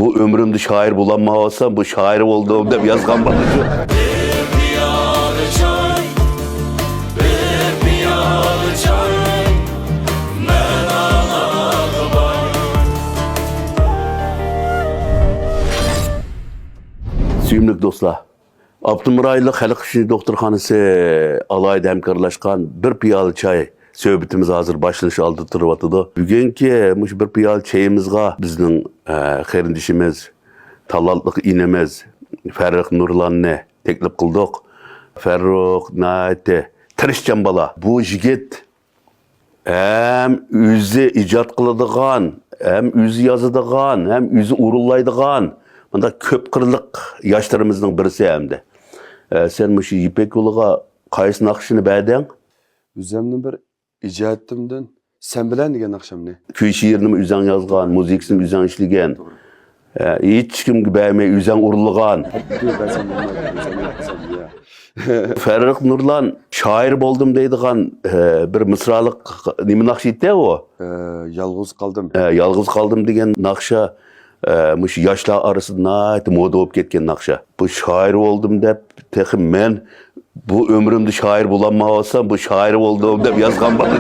Bu ömrümde şair bulanma olsam bu şair olduğum deb yazgan bana. Suyumluk dostlar, Abdumuraylı Halk İşini Doktorxanası alayda hemkarlaşkan bir piyalı çay söhbetimiz hazır başlanış aldı turvatıda. Bugünkü bir piyalı çayımızga bizning qarindishimiz, talantlik inemiz Farruh Nurlanni teklif qildik. Farruh nayte tirishchan bola. Bu yigit hem o'zi ijod qiladigan, hem o'zi yozadigan, hem o'zi urullaydigan bunda ko'p qirliq yoshlarimizning birisi hamda. Sen mushu Ipek yo'liga qaysi naqshini berding? O'zimni bir ijodimdan sen bilan degan naqshamni. Kuy she'rini o'zing yozgan, muzikasini o'zing ishlagan. Hech kimga bermay o'zing urilgan. Farruh Nurlan shoir bo'ldim deydigan bir misroliq nima naqsh edi u? Yolg'iz qoldim. Yolg'iz qoldim degan naqsha mush yoshlar orasida moda bo'lib ketgan naqsha. Bu shoir bo'ldim deb texim men bu ömrümde şair bulanma olsam bu şair olduğum deb yazgan bana.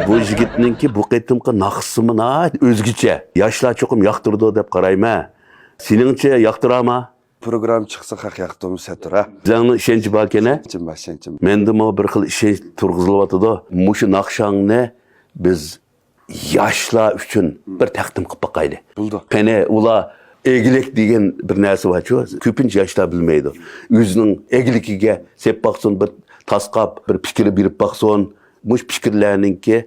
Bu yigitninki bu qitimqi naqsimi o'zgicha. Yoshlar cho'qim yoqtirdi deb qarayman. Seningcha yoqtirama? Program chiqsa haq yoqdim satura. Zangni ishonchi bor ekan-a? Ishonchim. Mendimi bir xil ishonch turg'izilyapti-da. Mushu naqshangni biz yoshlar uchun bir taqdim qilib boqayli. Bo'ldi. Qani ular eglik degan bir narsa var-ku, ko'pincha yoshlar bilmaydi. O'zining egligiga sep baqsin, bir tasqab, bir fikr berib baqsin, mush fikrlarninki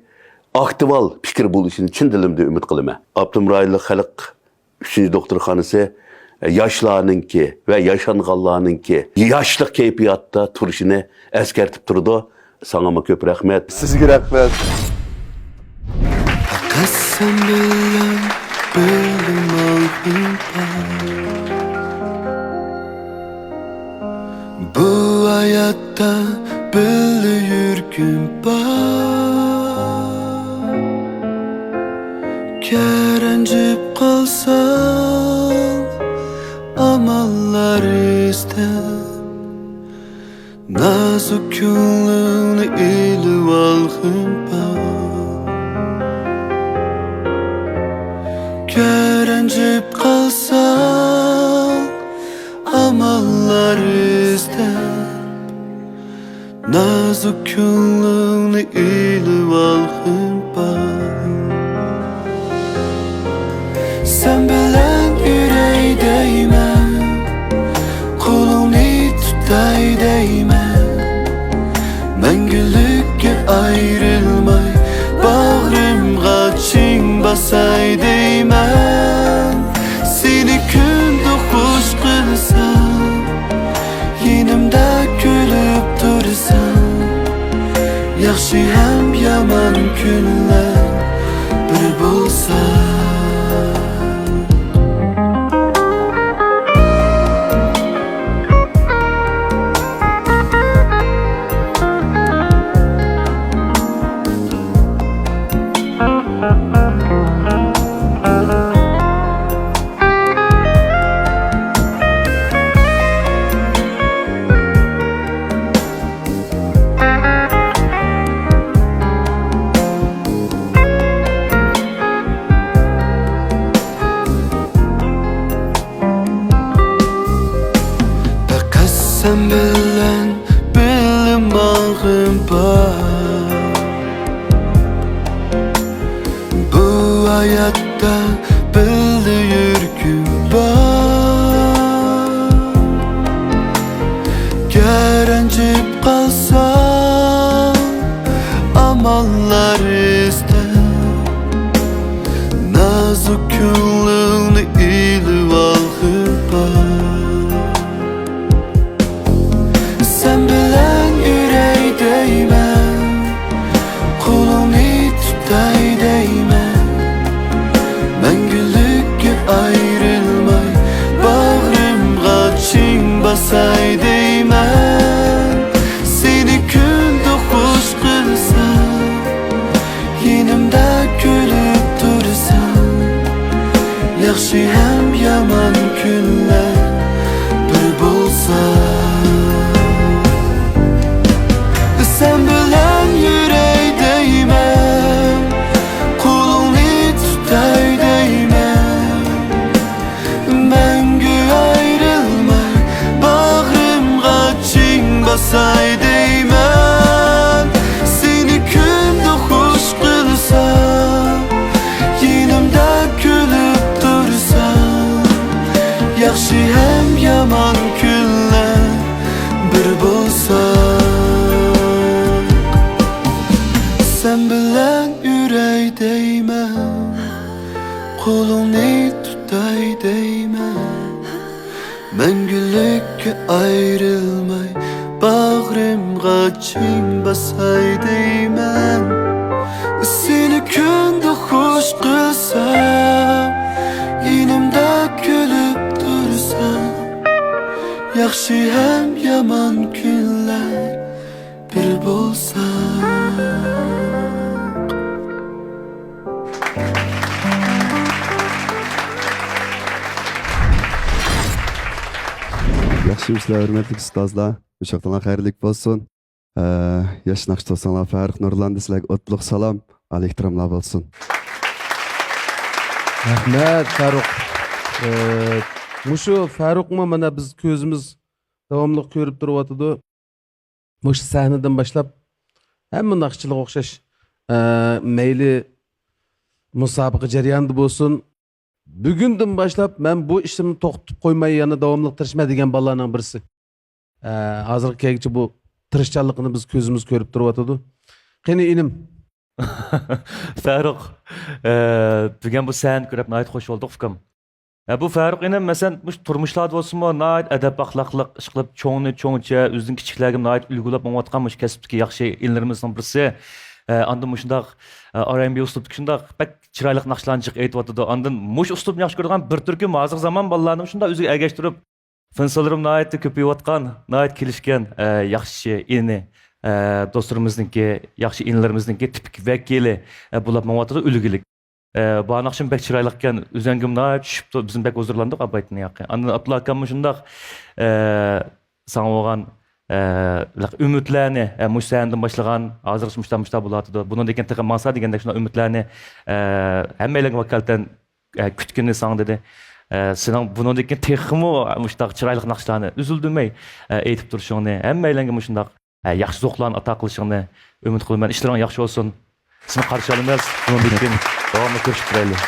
aktual fikr bo'lishini chin dilimda umid qilaman. Abdumurayli Xalq İşini Doktorxanası yoshlarninki va yashanganlarninki yoshlik kayfiyatda turishini eskartib turdi. Sana ko'p rahmat. Sizga rahmat. Qasam bilan bilim oldim bu hayotda birga yurgim bor. Keranjib qolsam amallar istab nazuk ko'nglimni ilib olgim bor. Keranjib qolsam amallar istab nazuk ko'nglimni ilib olgim bor. Sen bilan yuray deyman, qo'limni tutay deyman, mangulikka ayrilmay bag'rimga ching basay deyman. Seni kunda xush qilsam, yonimda kulib tursam, yaxshi ham yomon kunlar bir bo'lsa. Sen bilen bilim ağım var. Bu hayatta bildi yürgüm var. Keranjib qalsam amallar istab nazuk ko'nglimni ilib olgim bor. Sen bilen yüreğdeyim. basay deyman. Seni kunda xush qilsam, yinimda kulib tursam, yaxshi ham yomon kunlar bir bo'lsa. Sen bilan yuray deyman, qo'lingni tutay deyman, mangulikka ayrilmay bag'rimga ching basay deyman. Seni kunda xush qilsam, yinimda kulib tursam, yaxshi ham yomon kunlar bir bo'lsa. Yaxşıymışlar, hürmetli ustazlar. Uşaqlarına xeyirlik bolsun. Yaş naqsh to'sanlar Farruh Nurlan sizlarga o'tliq salom, ehtiromlar bo'lsin. Rahmat Farruh. Mushu Farruhmi mana biz ko'zimiz davomli ko'rib turyapti. Mushu sahnadan boshlab hamma naqshchilar o'xshash. Mayli musobaqa jarayonida bo'lsin. Bugundan boshlab men bu ishimni to'xtatib qo'ymay yana davomli tirishma degan bolalarning birisi. Hozirgi keygacha bu tirishchanligini biz ko'zimiz ko'rib turyapti. Qani inim. Farruh, bugun bu sahna ko'rib nayt xush bo'ldik fikrim. Bu Farruh inim masalan mush turmushlarda bo'lsinmi, nayt adab axloqliq ish qilib cho'ngcha o'zining kichiklarga nayt ulgulab o'tgan mush kasbdagi yaxshi inlarimizning birisi. Andan muşundaq R&B uslubdaki şundaq bak chiroyli naqshlarni aytyapti. Andan mush uslubni yaxshi ko'rgan bir turkum hozir zamon bolalarni shunda o'ziga ergashtirib, fanslarim nayt ko'payotgan, nayt kelishgan yaxshi ini do'stlarimizningki, yaxshi inlarimizningki tipik vakili bo'lib mavotida ulgilik. Bu naqshim bak chiroyli ekan, o'zangim nayt tushibdi, bizim bak huzurlandik abaytni yaqin. Andan Abdullah akam shundaq sana olgan ümitlerini müşahendim başlayan hazır müşta bulatıdı. Bunun deken tıkı masa degende şuna ümitlerini hemmeyle vakalten kütkünü sana dedi. Senin bunun deken tıkımı müşta çıraylık nakşlarını üzüldürmey eğitip duruşunu hemmeyle müşta yaxşı zoqlarını ata qilishini ümit qilman. İşlerin yaxşı olsun. Sizni qarshi olamiz. Bunun deken davomli ko'rishib turaylik.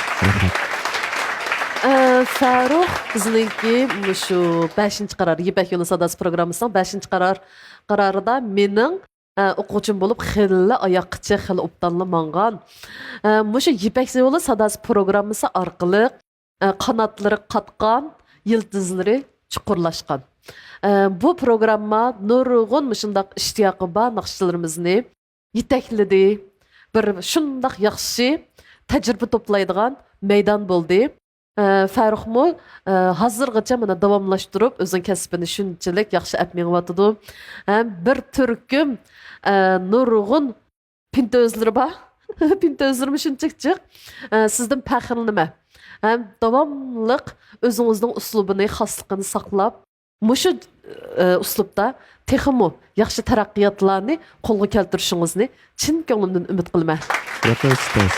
Farruh bizninki şu 5-ci qarar Yipek Yolu Sadası programımızın 5-ci qararında mening o'quvchim bo'lib xilli oyoqqicha xil obdanlı mangan. Şu Yipek Yolu Sadası programımızı orqali qanotlari qatqan, yıldızları chuqurlashgan. Bu programma nurg'un shundaq ishtiyoqi bor naqshchilarimizni yetakladi. Bir shundaq yaxshi tajriba to'playdigan maydon bo'ldi. Farruhmu hazırgacha mana davomlashtirib o'zing kasbini shunchalik yaxshi apmeyapti. Bir turkum nurg'un pintozlari bor. Pintozlarimiz shunchalik jiq. Sizdan faxrlanaman. Davomliq o'zingizning uslubini, xosligini saqlab, mushu uslubda texmo yaxshi taraqqiyotlarni qo'lga keltirishingizni chin ko'nglimdan umid qilaman. Rahmat ustoz.